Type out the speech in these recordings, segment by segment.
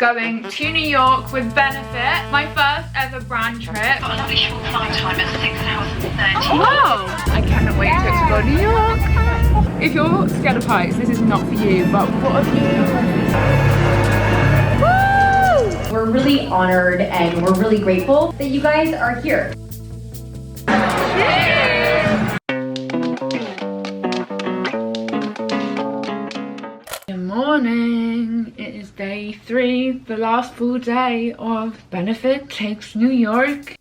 Going to New York with Benefit, my first ever brand trip. Got a lovely short flight time at 6 hours and 30. Wow! I cannot wait to explore New York. If you're scared of heights, this is not for you, but what have you? Woo! We're really honored and we're really grateful that you guys are here. Good morning. It is day 3, the last full day of Benefit Takes New York.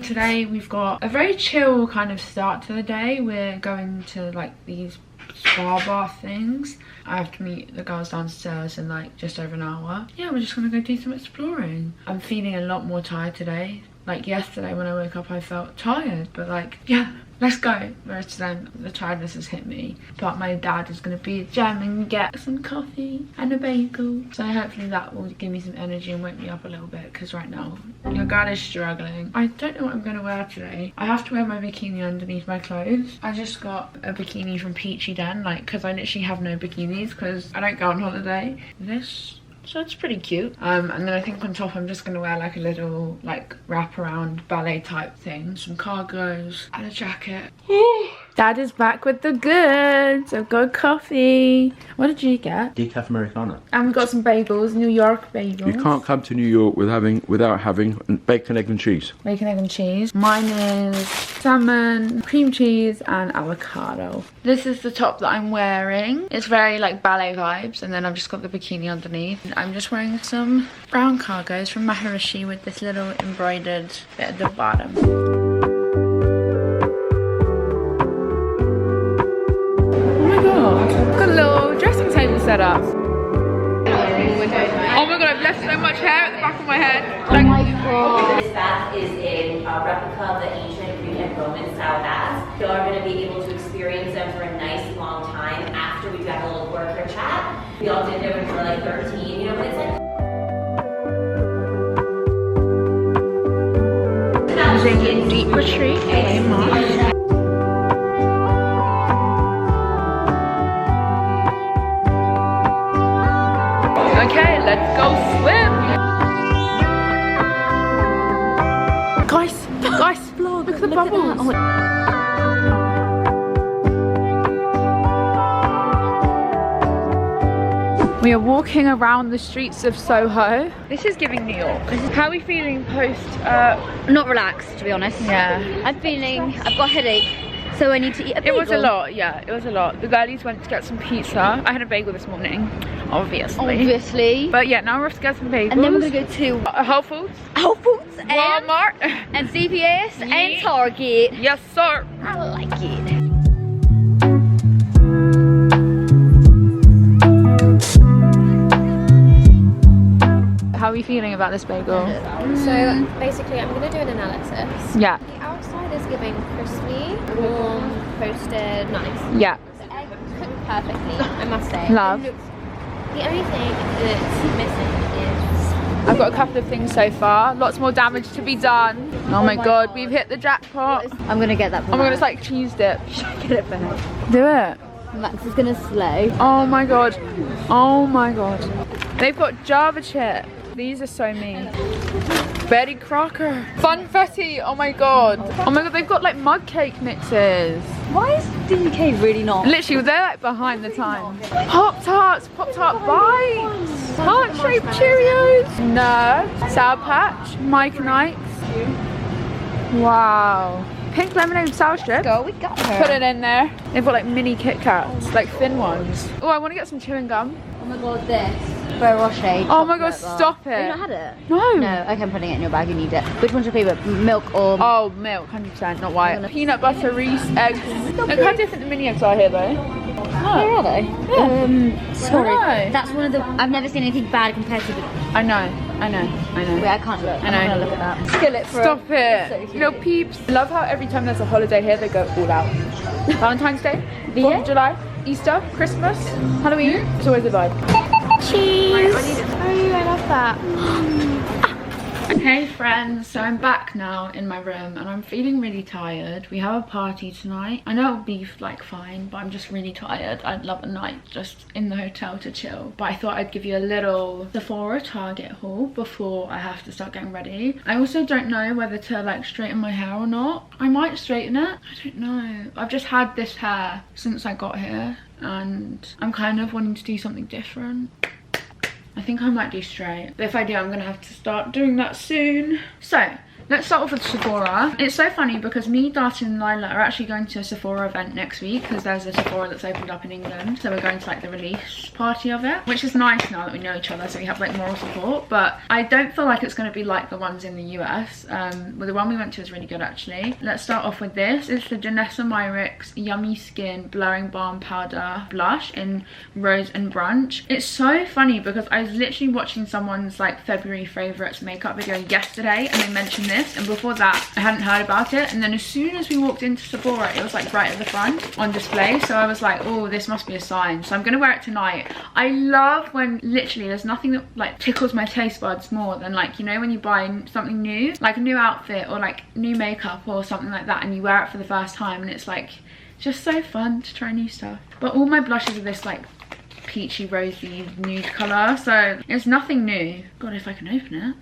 Today we've got a very chill kind of start to the day. We're going to like these spa bath things. I have to meet the girls downstairs in like just over an hour. Yeah, we're just gonna go do some exploring. I'm feeling a lot more tired today. Like yesterday when I woke up I felt tired, but like, yeah, let's go. Whereas today the tiredness has hit me. But my dad is gonna be at the gym and get some coffee and a bagel. So hopefully that will give me some energy and wake me up a little bit, because right now your dad is struggling. I don't know what I'm gonna wear today. I have to wear my bikini underneath my clothes. I just got a bikini from Peachy Den, like, because I literally have no bikinis because I don't go on holiday. So it's pretty cute. And then I think on top I'm just gonna wear like a little like wraparound ballet type thing, some cargos and a jacket. Dad is back with the goods. I've got coffee. What did you get? Decaf Americano. And we've got some bagels, New York bagels. You can't come to New York without having bacon, egg and cheese. Bacon, egg and cheese. Mine is salmon, cream cheese and avocado. This is the top that I'm wearing. It's very like ballet vibes, and then I've just got the bikini underneath. I'm just wearing some brown cargos from Maharishi with this little embroidered bit at the bottom. Got a little dressing table set up. Oh my god, I've left so much hair at the back of my head. Oh my god. This bath is a replica of the ancient Greek and Roman style baths. You are going to be able to experience them for a nice long time after we've got a little worker chat. We all did it when we were like 13, you know, but it's like... Using a deep retreat, a Okay, let's go swim! Guys, vlog, look at the bubbles! We are walking around the streets of Soho. This is giving New York. How are we feeling post? Not relaxed, to be honest. Yeah. I've got a headache, so I need to eat a bagel. It was a lot, yeah, it was a lot. The girlies went to get some pizza. I had a bagel this morning, obviously. But yeah, now we're off to get some bagels. And then we're gonna go to Whole Foods, Walmart, and CVS, and Target. Yes, sir. I like it. How are we feeling about this bagel? So basically I'm going to do an analysis. Yeah. The outside is giving crispy, warm, toasted, nice. Yeah. The egg cooked perfectly, I must say. Love. The only thing that's missing is... I've got a couple of things so far. Lots more damage to be done. Oh my god, we've hit the jackpot. I'm gonna get that. Oh my god, it's like cheese dip. Get it for her. Do it. Max is gonna slay. Oh my god. Oh my god. They've got Java chip. These are so mean. Betty Crocker. Funfetti. Oh my god. Oh my god, they've got like mug cake mixes. Why is the UK really not? Literally, they're like behind the times. Pop-Tarts, Pop-Tart Bites. Heart-shaped Cheerios. No. Sour Patch, Mike and Ike's. Wow. Pink lemonade sour strip. Girl, we got her. Put it in there. They've got like mini Kit Kats, like thin ones. Oh, I want to get some chewing gum. Oh my god, this. Ferrero Rocher. Oh my god, stop it. Have you not had it? No. No, okay, I'm putting it in your bag, you need it. Which one's your favourite? Milk or... Oh, milk, 100%, not white. Peanut butter, Reese, eggs. Look how different the mini eggs are here though. Where are they? Yeah. Sorry. No. That's one of the... I've never seen anything bad compared to the... I know. Wait, I can't look. I know. I'm gonna look at that. Skillet for... Stop it. So cute. Little peeps. I love how every time there's a holiday here, they go all out. Valentine's Day, 4th of July, Easter, Christmas, Halloween. It's always a vibe. Cheese! Oh, I love that. Hey friends, so I'm back now in my room and I'm feeling really tired. We have a party tonight. I know it'll be like fine, but I'm just really tired. I'd love a night just in the hotel to chill. But I thought I'd give you a little Sephora Target haul before I have to start getting ready. I also don't know whether to like straighten my hair or not. I might straighten it. I don't know. I've just had this hair since I got here and I'm kind of wanting to do something different. I think I might do straight, but if I do, I'm gonna have to start doing that soon. So let's start off with Sephora. It's so funny because me, Darcy and Lila are actually going to a Sephora event next week because there's a Sephora that's opened up in England. So we're going to like the release party of it, which is nice now that we know each other, so we have like moral support. But I don't feel like it's going to be like the ones in the US. Well, the one we went to is really good actually. Let's start off with this. It's the Janessa Myricks Yummy Skin Blurring Balm Powder Blush in Rose and Brunch. It's so funny because I was literally watching someone's like February favorites makeup video yesterday and they mentioned this, and before that I hadn't heard about it, and then as soon as we walked into Sephora it was like right at the front on display, so I was like, oh, this must be a sign. So I'm gonna wear it tonight. I love when literally there's nothing that like tickles my taste buds more than like, you know, when you buy something new, like a new outfit or like new makeup or something like that, and you wear it for the first time and it's like just so fun to try new stuff. But all my blushes are this like peachy rosy nude colour, so it's nothing new. God, if I can open it.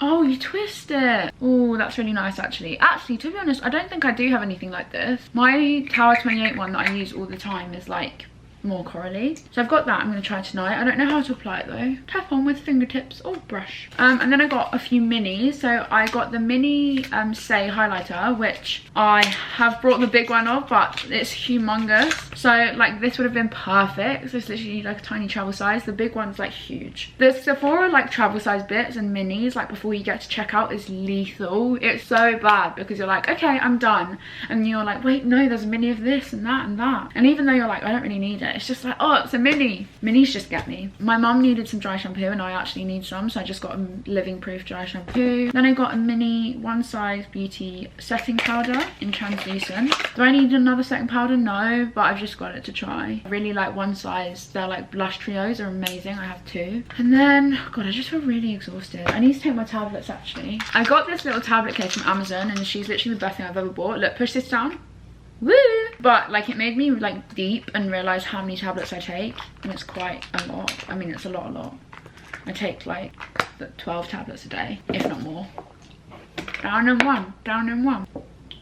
Oh, you twist it. Oh, that's really nice actually. Actually, to be honest, I don't think I do have anything like this. My Tower 28 one that I use all the time is like more corally, so I've got that. I'm going to try tonight. I don't know how to apply it though. Tap on with fingertips or brush. And then I got a few minis. So I got the mini Say highlighter, which I have brought the big one of, but it's humongous, so like this would have been perfect. So it's literally like a tiny travel size. The big one's like huge. The Sephora like travel size bits and minis like before you get to checkout is lethal. It's so bad because you're like, okay, I'm done, and you're like, wait, no, there's a mini of this and that and that, and even though you're like, I don't really need it, it's just like, oh, it's a mini. Minis just get me. My mum needed some dry shampoo and I actually need some, so I just got a living proof dry shampoo. Then I got a mini One Size Beauty setting powder in translucent. Do I need another setting powder? No, but I've just got it to try. I really like One Size. Their like blush trios are amazing. I have two. And then, God, I just feel really exhausted. I need to take my tablets actually. I got this little tablet case from Amazon and she's literally the best thing I've ever bought. Look, push this down. Woo! But like it made me like deep and realize how many tablets I take, and it's quite a lot. I mean, it's a lot. I take like 12 tablets a day, if not more. Down in one.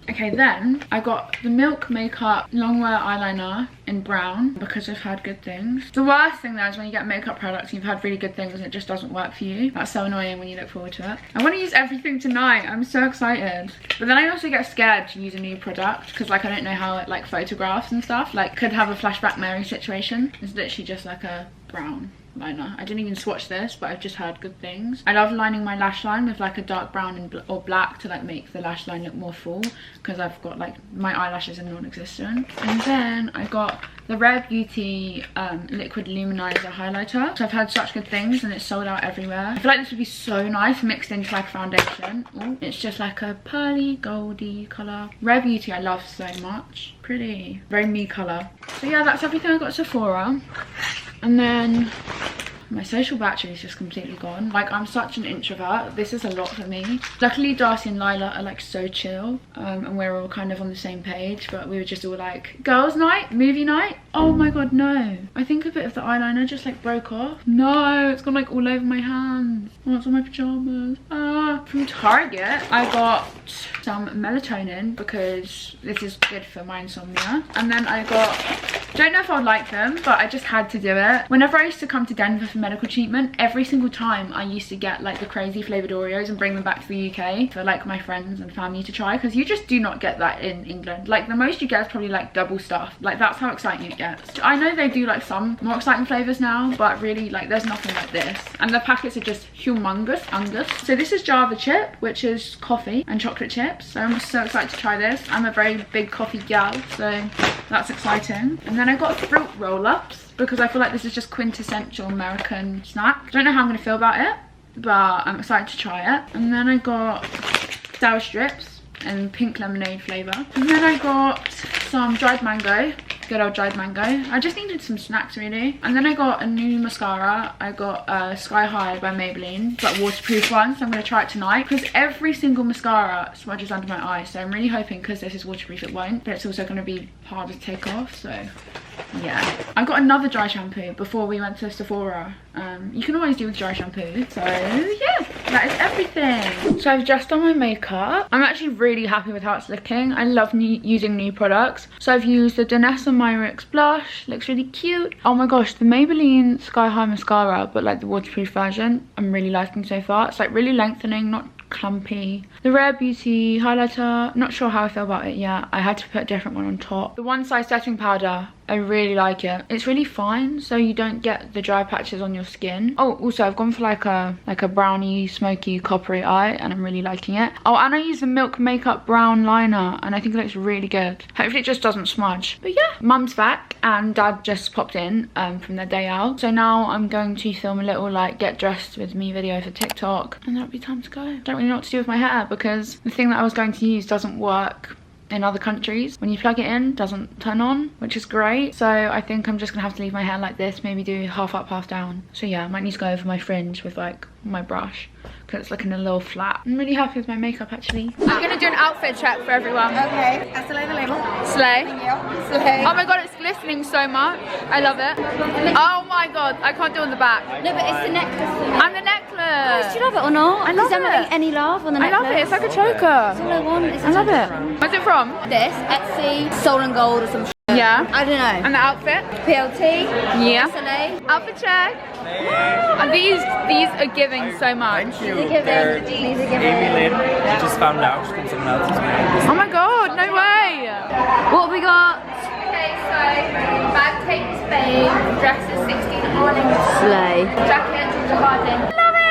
Okay, then I got the Milk Makeup Longwear eyeliner in brown because I've had good things. The worst thing though is when you get makeup products and you've had really good things and it just doesn't work for you. That's so annoying when you look forward to it. I want to use everything tonight. I'm so excited. But then I also get scared to use a new product because like I don't know how it like photographs and stuff. Like could have a flashback Mary situation. It's literally just like a brown liner. I didn't even swatch this, but I've just heard good things. I love lining my lash line with like a dark brown and or black to like make the lash line look more full because I've got like my eyelashes are non-existent. And then I got the Rare Beauty liquid luminizer highlighter. So I've heard such good things and it's sold out everywhere. I feel like this would be so nice mixed into like foundation. Ooh, it's just like a pearly goldy colour. Rare Beauty I love so much. Pretty, very me colour. So yeah, that's everything I got at Sephora. And then my social battery is just completely gone. Like I'm such an introvert. This is a lot for me. Luckily Darcy and Lila are like so chill and we're all kind of on the same page, but we were just all like, girls night, movie night. Oh my god, no. I think a bit of the eyeliner just like broke off. No, it's gone like all over my hands. Oh, it's on my pajamas. From Target I got some melatonin because this is good for my insomnia. And then I got, don't know if I'd like them, but I just had to do it. Whenever I used to come to Denver for medical treatment, every single time I used to get like the crazy flavoured Oreos and bring them back to the UK for like my friends and family to try, because you just do not get that in England. Like the most you get is probably like double stuff. Like that's how exciting it gets. I know they do like some more exciting flavours now, but really like there's nothing like this. And the packets are just humongous. So this is Java Chip, which is coffee and chocolate chips. So I'm so excited to try this. I'm a very big coffee gal, so that's exciting. And then I got fruit roll-ups because I feel like this is just quintessential American snack. Don't know how I'm gonna feel about it, but I'm excited to try it. And then I got sour strips and pink lemonade flavour. And then I got some dried mango good old dried mango. I just needed some snacks really. And then I got a new mascara. I got Sky High by Maybelline. It's like waterproof one, so I'm going to try it tonight. Because every single mascara smudges under my eye. So I'm really hoping because this is waterproof it won't. But it's also going to be harder to take off, so yeah. I got another dry shampoo before we went to Sephora. You can always do with dry shampoo. So yeah, that is everything. So I've just done my makeup. I'm actually really happy with how it's looking. I love using new products. So I've used the Danessa Myrix blush. Looks really cute. Oh my gosh, the Maybelline Sky High mascara, but like the waterproof version, I'm really liking so far. It's like really lengthening, not clumpy. The Rare Beauty highlighter, not sure how I feel about it yet. I had to put a different one on top. The One Size setting powder, I really like it. It's really fine, so you don't get the dry patches on your skin. Oh, also I've gone for like a browny, smoky, coppery eye, and I'm really liking it. Oh, and I use the Milk Makeup brown liner, and I think it looks really good. Hopefully it just doesn't smudge. But yeah, Mum's back and Dad just popped in from their day out. So now I'm going to film a little like get dressed with me video for TikTok, and that'll be time to go. Don't really know what to do with my hair because the thing that I was going to use doesn't work in other countries. When you plug it in, doesn't turn on, which is great. So I think I'm just gonna have to leave my hair like this, maybe do half up, half down. So yeah, I might need to go over my fringe with like my brush because it's looking a little flat. I'm really happy with my makeup actually. I'm gonna do an outfit check for everyone. Okay, slay the label. Slay. Thank you. Slay. Oh my god, it's glistening so much. I love it. Oh my god, I can't do it on the back. No, but it's the necklace. And the necklace. Do you love it or not? I love it. it. Any love on the necklace? I love it. It's like a choker. That's all I want. I love it. Where's it from? This, Etsy, Soul and Gold or some shit. Yeah. I don't know. And the outfit? PLT. Yeah. SLA. Outfit check. And these are giving so much. Thank you. These are giving. Amy Lynn, I just found out from someone else's wearing. Oh my god, no way. What have we got? Okay, so bag takes Spain, dress is 16 awning, Slay. jacket, ginger garden. Love it!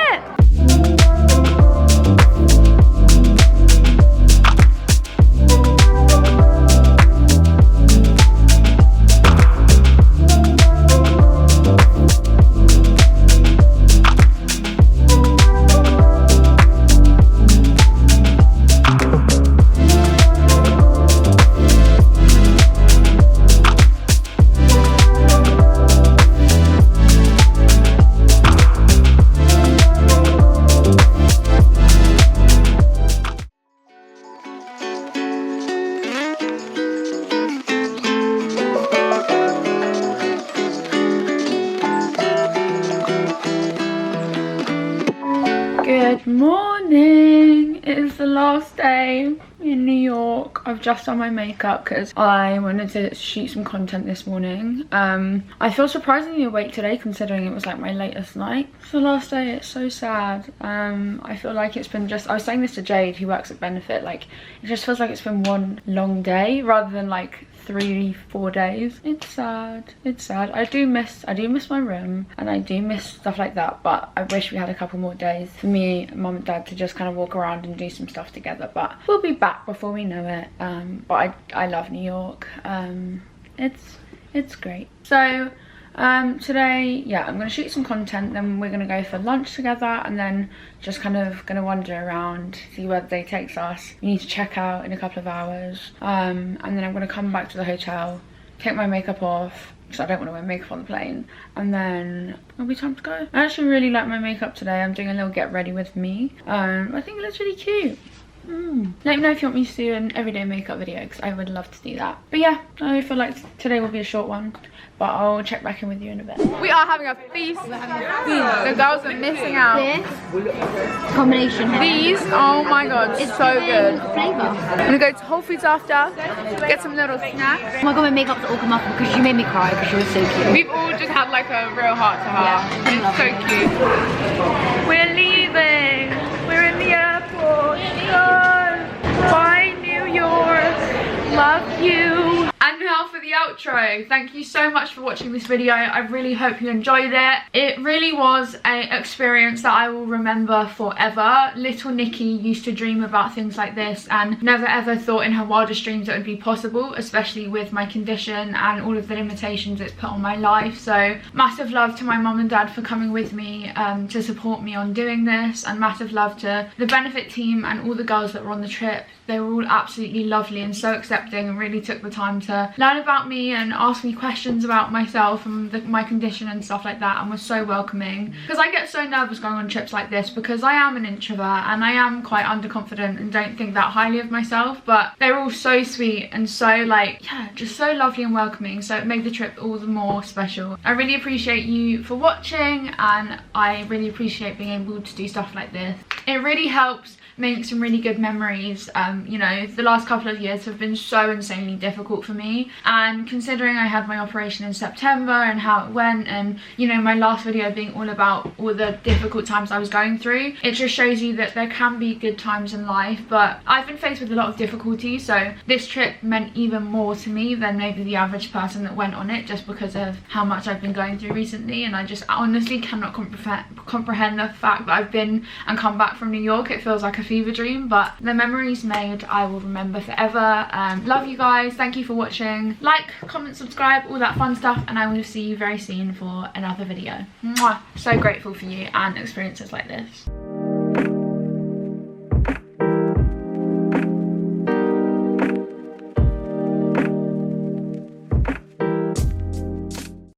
Good morning. It is the last day in New York. I've just done my makeup because I wanted to shoot some content this morning. I feel surprisingly awake today considering it was like my latest night. It's the last day. It's so sad. I feel like it's been just, I was saying this to Jade who works at Benefit, like it just feels like it's been one long day rather than like 3-4 days. It's sad. It's sad. I do miss my room and I do miss stuff like that, but I wish we had a couple more days for me, Mum and Dad to just kind of walk around and do some stuff together, but we'll be back before we know it. But I love New York. It's great. So today, yeah, I'm gonna shoot some content, then we're gonna go for lunch together, and then just kind of gonna wander around, see where the day takes us. We need to check out in a couple of hours, and then I'm gonna come back to the hotel, take my makeup off because I don't want to wear makeup on the plane, and then it'll be time to go. I actually really like my makeup today. I'm doing a little get ready with me. I think it looks really cute. Let me know if you want me to do an everyday makeup video because I would love to do that. But yeah, I feel like today will be a short one, but I'll check back in with you in a bit. We are having a feast. The girls are missing out. This combination here. These, oh my god, It's so good. Flavour. I'm gonna go to Whole Foods after, get some little snacks. Oh my god, my makeup's all come off because you made me cry because you were so cute. We've all just had like a real heart to heart. Yeah, It's so cute. We're leaving. We're in the airport. No. Bye, New York. Love you. And now for the outro. Thank you so much for watching this video. I really hope you enjoyed it. It really was an experience that I will remember forever. Little Nikki used to dream about things like this and never ever thought in her wildest dreams it would be possible, especially with my condition and all of the limitations it's put on my life. So massive love to my mum and dad for coming with me to support me on doing this, and massive love to the Benefit team and all the girls that were on the trip. They were all absolutely lovely and so accepting and really took the time to learn about about me and asked me questions about myself and my condition and stuff like that, and was so welcoming. Because I get so nervous going on trips like this because I am an introvert and I am quite underconfident and don't think that highly of myself, but they're all so sweet and so like, yeah, just so lovely and welcoming, so it made the trip all the more special. I really appreciate you for watching, and I really appreciate being able to do stuff like this. It really helps make some really good memories. You know, the last couple of years have been so insanely difficult for me, and considering I had my operation in September and how it went, and you know, my last video being all about all the difficult times I was going through, it just shows you that there can be good times in life. But I've been faced with a lot of difficulty, so this trip meant even more to me than maybe the average person that went on it, just because of how much I've been going through recently. And I just honestly cannot comprehend the fact that I've been and come back from New York. It feels like a fever dream, but the memories made I will remember forever. Love you guys, thank you for watching. Like, comment, subscribe, all that fun stuff, and I will see you very soon for another video. Mwah. So grateful for you and experiences like this.